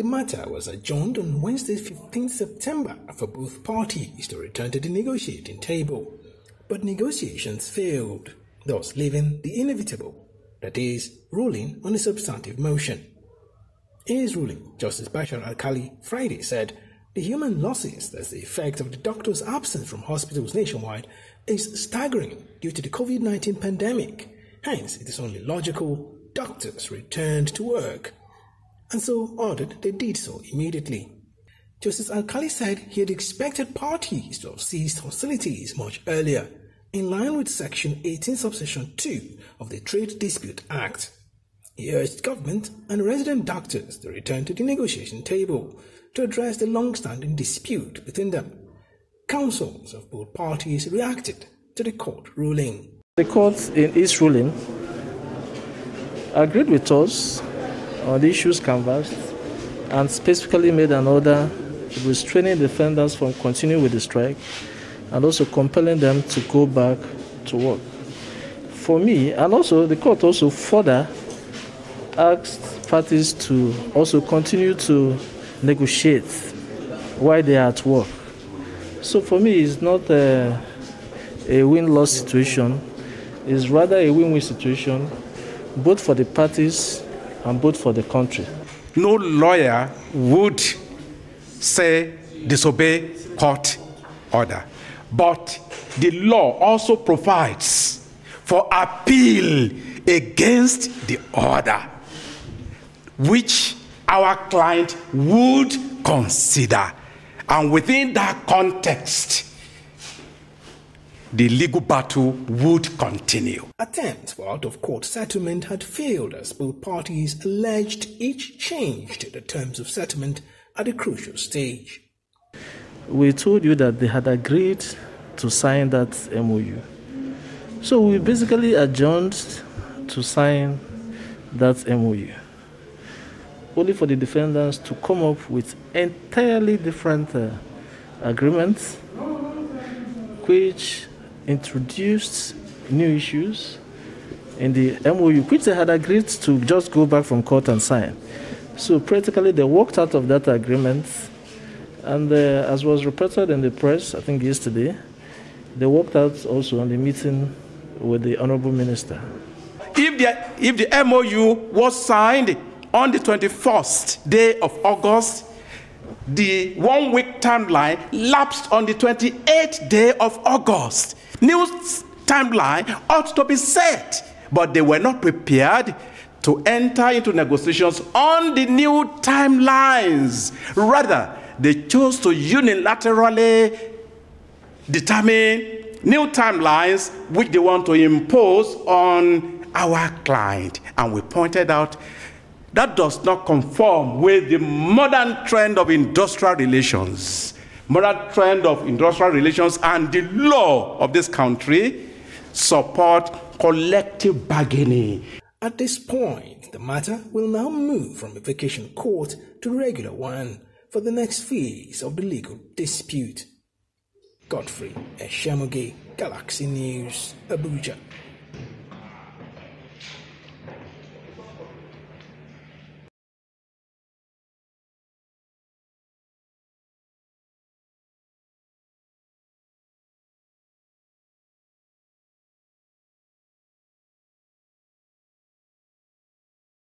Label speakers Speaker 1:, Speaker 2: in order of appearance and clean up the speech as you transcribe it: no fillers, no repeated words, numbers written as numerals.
Speaker 1: The matter was adjourned on Wednesday, 15 September for both parties to return to the negotiating table. But negotiations failed, thus leaving the inevitable, that is, ruling on a substantive motion. In his ruling, Justice Bashar Alkali Friday said the human losses as the effect of the doctor's absence from hospitals nationwide is staggering due to the COVID-19 pandemic. Hence, it is only logical doctors returned to work, and so ordered they did so immediately. Justice Alkali said he had expected parties to have ceased hostilities much earlier, in line with Section 18 Subsection 2 of the Trade Dispute Act. He urged government and resident doctors to return to the negotiation table to address the long-standing dispute between them. Counsels of both parties reacted to the court ruling.
Speaker 2: The court, in its ruling, agreed with us on the issues canvassed and specifically made an order restraining defendants from continuing with the strike and also compelling them to go back to work. For me, and also the court also further asked parties to also continue to negotiate while they are at work. So for me, it's not a win-loss situation. It's rather a win-win situation, both for the parties and both for the country.
Speaker 3: No lawyer would say disobey court order, but the law also provides for appeal against the order, which our client would consider. And within that context, the legal battle would continue.
Speaker 1: Attempts for out-of-court settlement had failed as both parties alleged each changed the terms of settlement at a crucial stage.
Speaker 2: We told you that they had agreed to sign that MOU. So we basically adjourned to sign that MOU, only for the defendants to come up with entirely different agreements, which introduced new issues in the MOU, which they had agreed to just go back from court and sign. So practically they walked out of that agreement, and as was reported in the press, I think yesterday, they walked out also on the meeting with the Honorable Minister.
Speaker 3: If the MOU was signed on the 21st day of August, the 1 week timeline lapsed on the 28th day of August. New timeline ought to be set, but they were not prepared to enter into negotiations on the new timelines. Rather, they chose to unilaterally determine new timelines which they want to impose on our client. And we pointed out that does not conform with the modern trend of industrial relations. Modern trend of industrial relations and the law of this country support collective bargaining.
Speaker 1: At this point, the matter will now move from a vacation court to regular one for the next phase of the legal dispute. Godfrey Eshamoge, Galaxy News, Abuja.